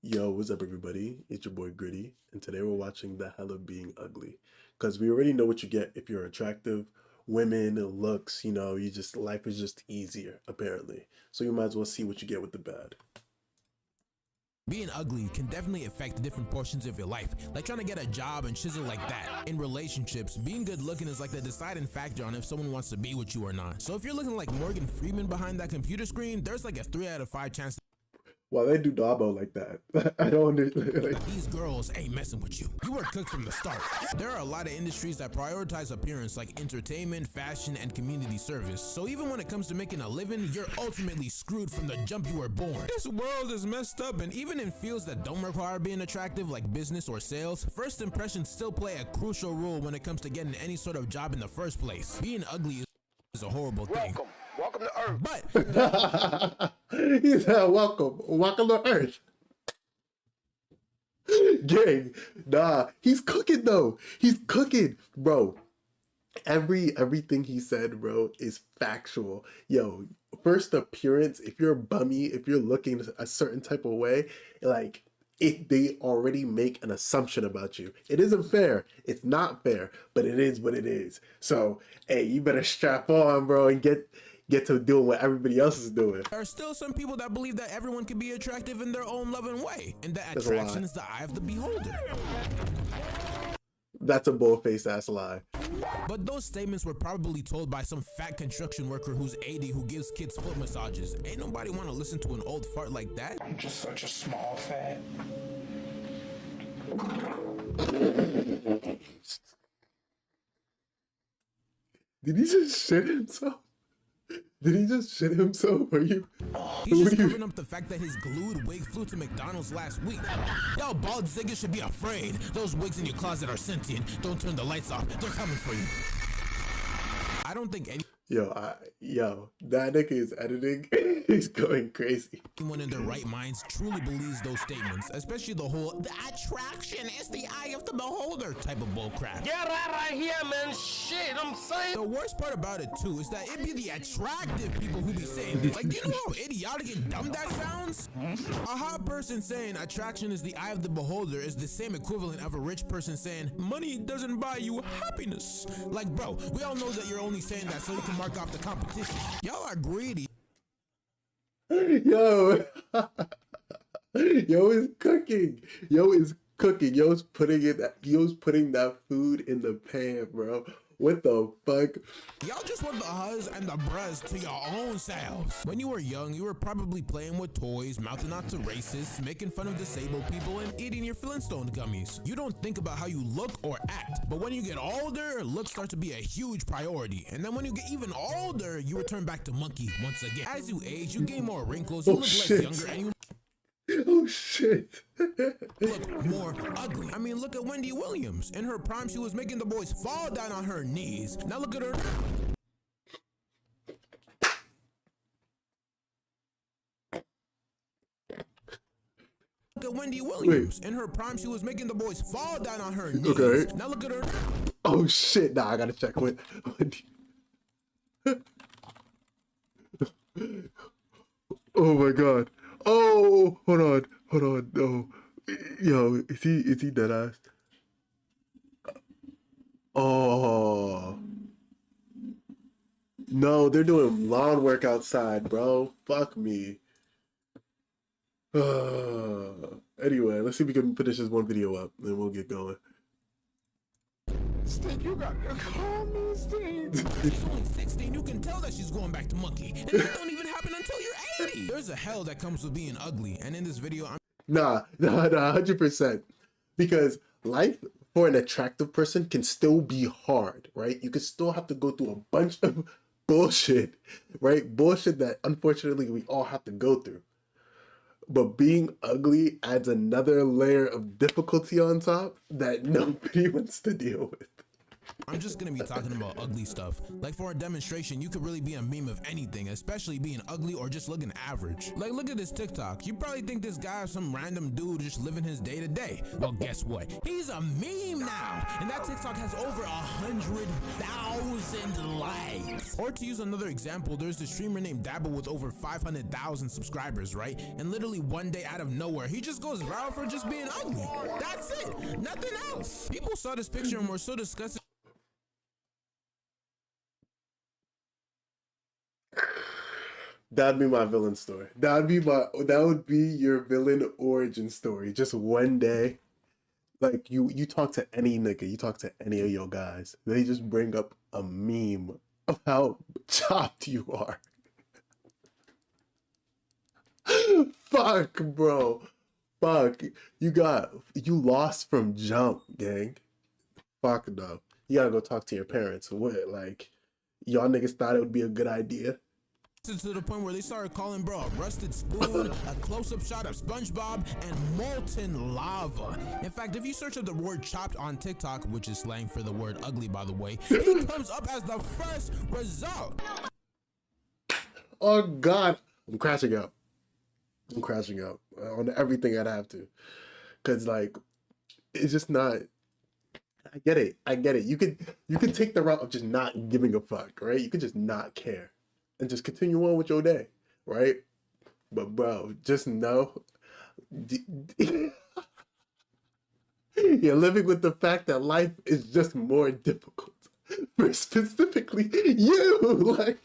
Yo, what's up, everybody? It's your boy Gritty, and today we're watching The Hell of Being Ugly. Because we already know what you get if you're attractive. Women, looks, you just, life is just easier, apparently. So you might as well see what you get with the bad. Being ugly can definitely affect different portions of your life, like trying to get a job and shizzle like that. In relationships, being good looking is like the deciding factor on if someone wants to be with you or not. So if you're looking like Morgan Freeman behind that computer screen, there's like a 3 out of 5 chance Why they do Dabo like that? I don't understand. Like, these girls ain't messing with you. You were cooked from the start. There are a lot of industries that prioritize appearance like entertainment, fashion, and community service. So even when it comes to making a living, you're ultimately screwed from the jump you were born. This world is messed up, and even in fields that don't require being attractive like business or sales, first impressions still play a crucial role when it comes to getting any sort of job in the first place. Being ugly is a horrible thing. Welcome to Earth. But he said, welcome to Earth. Gang, nah, he's cooking though. He's cooking, bro. Everything he said, bro, is factual. Yo, first appearance, if you're bummy, if you're looking a certain type of way, like they already make an assumption about you. It isn't fair. It's not fair, but it is what it is. So, hey, you better strap on, bro, and get to doing what everybody else is doing. there are still some people that believe that everyone can be attractive in their own loving way, and that That's a lie. attraction is the eye of the beholder. That's a bull-faced ass lie. But those statements were probably told by some fat construction worker who's 80 who gives kids foot massages. Ain't nobody want to listen to an old fart like that. I'm just such a small fat. Did he just shit himself? Did he just shit himself? Are you? He's just covering up the fact that his glued wig flew to McDonald's last week. Y'all bald ziggers should be afraid. Those wigs in your closet are sentient. Don't turn the lights off. They're coming for you. I don't think Yo, that nigga is editing. He's going crazy. anyone in their right minds truly believes those statements, especially the whole "the attraction is the eye of the beholder" type of bullcrap. Get right here, man. Shit, I'm saying. The worst part about it too is that it be the attractive people who be saying this. Like, do you know how idiotic and dumb that sounds? A hot person saying attraction is the eye of the beholder is the same equivalent of a rich person saying money doesn't buy you happiness. Like, bro, we all know that you're only saying that so you can mark off the competition. Y'all are greedy. Yo, yo is cooking. Yo is cooking. Yo's putting that food in the pan, bro. What the fuck? Y'all just want the huzz and the bruz to your own selves. When you were young, you were probably playing with toys, mouthing out to racists, making fun of disabled people, and eating your Flintstone gummies. You don't think about how you look or act, but when you get older, looks start to be a huge priority. And then when you get even older, you return back to monkey once again. As you age, you gain more wrinkles, you look less younger, and you Oh shit. look more ugly. I mean, look at Wendy Williams. In her prime, she was making the boys fall down on her knees. Now look at her. Look at Wendy Williams. In her prime, she was making the boys fall down on her knees. Okay. Now look at her. Oh shit. Nah, I gotta check with. Oh my god. Oh, hold on. No. Yo, is he dead ass? Oh. No, they're doing lawn work outside, bro. Fuck me. Anyway, let's see if we can finish this one video up, then we'll get going. Stink, you got to call me Stink. She's only 16. You can tell that she's going back to monkey. And that don't even happen until you're 80. There's a hell that comes with being ugly. And in this video, I'm Nah, 100%. Because life for an attractive person can still be hard, right? You can still have to go through a bunch of bullshit, right? Bullshit that unfortunately we all have to go through. But being ugly adds another layer of difficulty on top that nobody wants to deal with. I'm just gonna be talking about ugly stuff. Like for a demonstration, you could really be a meme of anything, especially being ugly or just looking average. Like look at this TikTok. You probably think this guy is some random dude just living his day to day. Well, guess what? He's a meme now, and that TikTok has over 100,000 likes. Or to use another example, there's this streamer named Dabble with over 500,000 subscribers, right? And literally one day out of nowhere, he just goes viral for just being ugly. That's it. Nothing else. People saw this picture and were so disgusted. That'd be my villain story. That would be your villain origin story. Just one day, like you talk to any nigga, you talk to any of your guys, they just bring up a meme of how chopped you are. Fuck, bro. Fuck. You lost from jump, gang. Fuck no. You gotta go talk to your parents. What, like, y'all niggas thought it would be a good idea? To the point where they started calling bro a rusted spoon, a close-up shot of SpongeBob, and molten lava. In fact, if you search up the word chopped on TikTok, which is slang for the word ugly by the way, it comes up as the first result. Oh God, I'm crashing out. I'm crashing out on everything I'd have to, cause like it's just not. I get it. You could take the route of just not giving a fuck, right? You could just not care and just continue on with your day, right? But bro, just know you're living with the fact that life is just more difficult for specifically you. Like,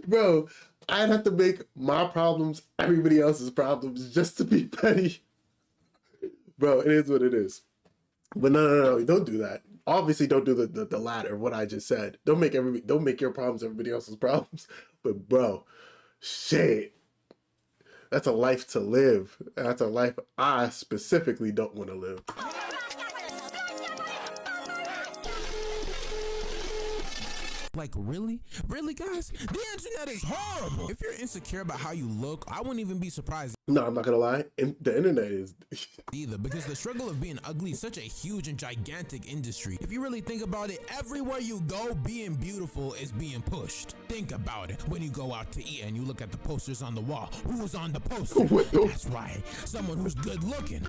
bro, I'd have to make my problems everybody else's problems just to be petty. Bro, it is what it is. But no, don't do that. Obviously, don't do the latter, what I just said. Don't make your problems everybody else's problems. But bro, shit, that's a life to live. That's a life I specifically don't want to live. Like, really? Really, guys? The internet is horrible. If you're insecure about how you look, I wouldn't even be surprised. No, I'm not gonna lie. The internet is Either, because the struggle of being ugly is such a huge and gigantic industry. If you really think about it, everywhere you go, being beautiful is being pushed. Think about it. When you go out to eat and you look at the posters on the wall, who's on the poster? That's right, someone who's good looking.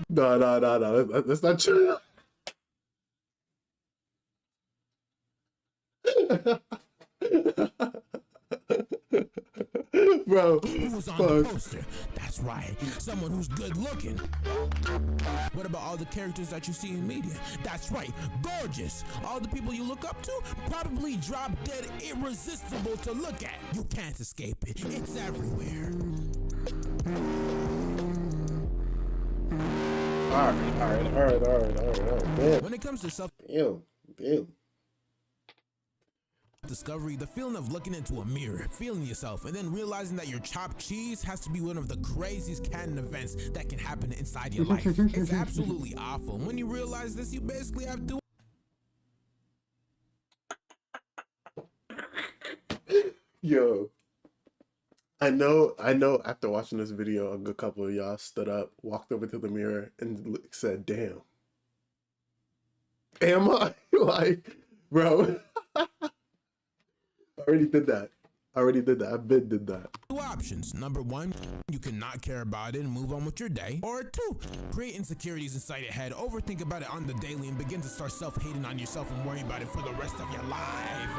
No. That's not true. Bro, who's on the poster? That's right, someone who's good looking. What about all the characters that you see in media? That's right, gorgeous. All the people you look up to, probably drop dead irresistible to look at. You can't escape it. It's everywhere. All right. When it comes to self discovery, the feeling of looking into a mirror, feeling yourself, and then realizing that your chopped cheese has to be one of the craziest canon events that can happen inside your life. It's absolutely awful. And when you realize this, you basically have to. Yo, I know after watching this video, a good couple of y'all stood up, walked over to the mirror, and said, damn. Am I? Like, bro. I already did that. I've been did that. Two options. Number one, you can not care about it and move on with your day. Or two, create insecurities inside your head, overthink about it on the daily, and begin to start self-hating on yourself and worry about it for the rest of your life.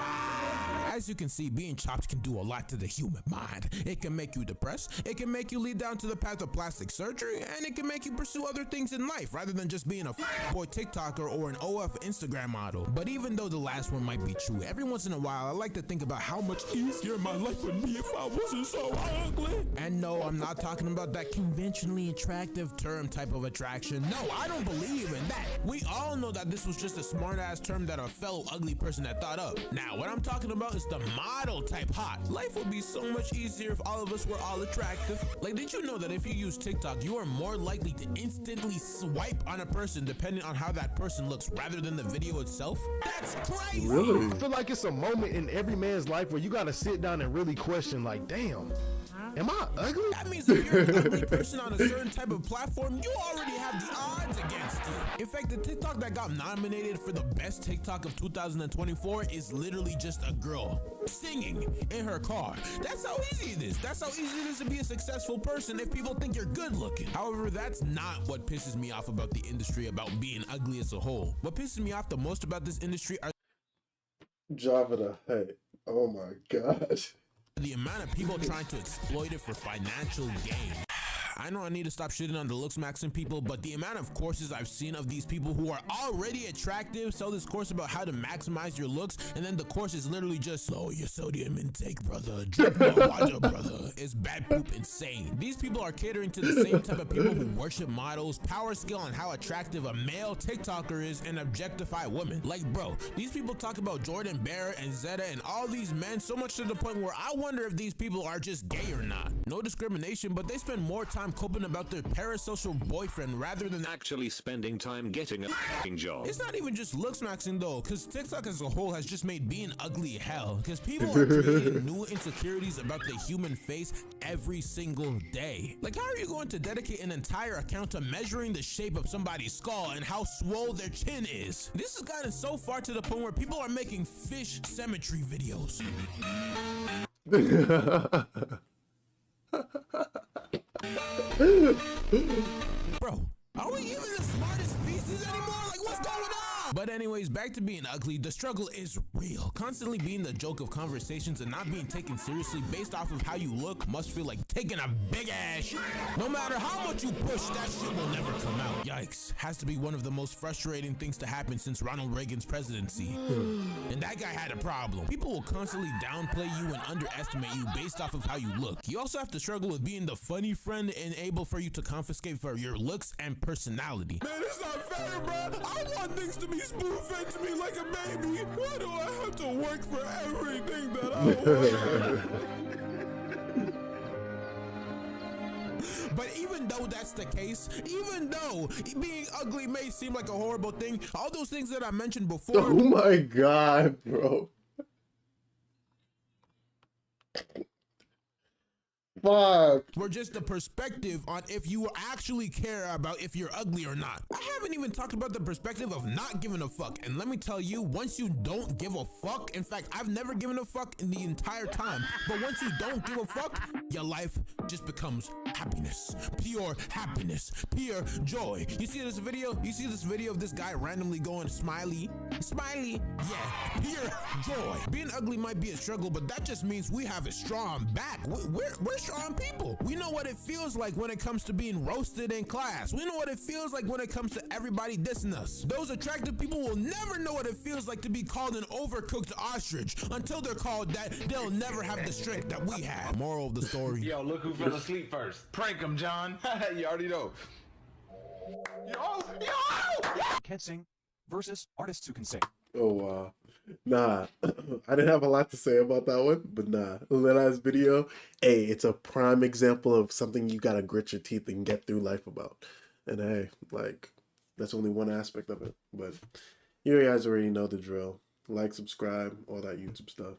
As you can see, being chopped can do a lot to the human mind. It can make you depressed, it can make you lead down to the path of plastic surgery, and it can make you pursue other things in life rather than just being a boy TikToker or an OF Instagram model. But even though the last one might be true, every once in a while I like to think about how much easier my life would be if I wasn't so ugly. And no, I'm not talking about that conventionally attractive term type of attraction. No, I don't believe in that. We all know that this was just a smart ass term that a fellow ugly person had thought up. Now, what I'm talking about is the model type hot. Life would be so much easier if all of us were all attractive. Like, did you know that if you use TikTok, you are more likely to instantly swipe on a person depending on how that person looks rather than the video itself? That's crazy. Really? I feel like it's a moment in every man's life where you gotta sit down and really question, like, damn, Am I ugly? That means if you're an ugly person on a certain type of platform, you already have the odds against you. In fact, the TikTok that got nominated for the best TikTok of 2024 is literally just a girl singing in her car. That's how easy it is. That's how easy it is to be a successful person if people think you're good looking. However, that's not what pisses me off about the industry, about being ugly as a whole. What pisses me off the most about this industry are Java the Hutt. Oh my gosh. the amount of people trying to exploit it for financial gain. I know I need to stop shitting on the looks maxing people, but the amount of courses I've seen of these people who are already attractive sell this course about how to maximize your looks, and then the course is literally just, oh, your sodium intake, brother. Drink more water, brother. It's bad poop insane. These people are catering to the same type of people who worship models, power skill on how attractive a male TikToker is, and objectify women. Like, bro, these people talk about Jordan Barrett and Zeta and all these men so much to the point where I wonder if these people are just gay or not. No discrimination, but they spend more time coping about their parasocial boyfriend rather than actually spending time getting a f***ing job. It's not even just looks maxing though, because TikTok as a whole has just made being ugly hell, because people are creating new insecurities about the human face every single day. Like, how are you going to dedicate an entire account to measuring the shape of somebody's skull and how swole their chin is? This has gotten so far to the point where people are making fish cemetery videos. Bro, are we even the smartest species anymore? Like, what's going on? But anyways, back to being ugly. The struggle is real. Constantly being the joke of conversations and not being taken seriously based off of how you look must feel like taking a big ass shit. No matter how much you push, that shit will never come out. Yikes. Has to be one of the most frustrating things to happen since Ronald Reagan's presidency. And that guy had a problem. People will constantly downplay you and underestimate you based off of how you look. You also have to struggle with being the funny friend and able for you to confiscate for your looks and personality. Man, it's not fair, bro. I want things to be spoon-fed to me like a baby. Why do I have to work for everything that I want? But even though that's the case, even though being ugly may seem like a horrible thing, all those things that I mentioned before. Oh my god, bro. Fuck. Were just the perspective on if you actually care about if you're ugly or not. I haven't even talked about the perspective of not giving a fuck. And let me tell you, once you don't give a fuck, in fact, I've never given a fuck in the entire time, but once you don't give a fuck, your life just becomes happiness, pure joy. You see this video? You see this video of this guy randomly going smiley? Smiley? Yeah, pure joy. Being ugly might be a struggle, but that just means we have a strong back. We're strong people. We know what it feels like when it comes to being roasted in class. We know what it feels like when it comes to everybody dissing us. Those attractive people will never know what it feels like to be called an overcooked ostrich. Until they're called that, they'll never have the strength that we have. Moral of the story. Yo, look who fell asleep first. Prank him, John. You already know. Yo! Can't sing versus artists who can sing. Oh wow. Nah, I didn't have a lot to say about that one, but nah, that last video, hey, it's a prime example of something you gotta grit your teeth and get through life about. And hey, like, that's only one aspect of it. But you guys already know the drill. Like, subscribe, all that YouTube stuff.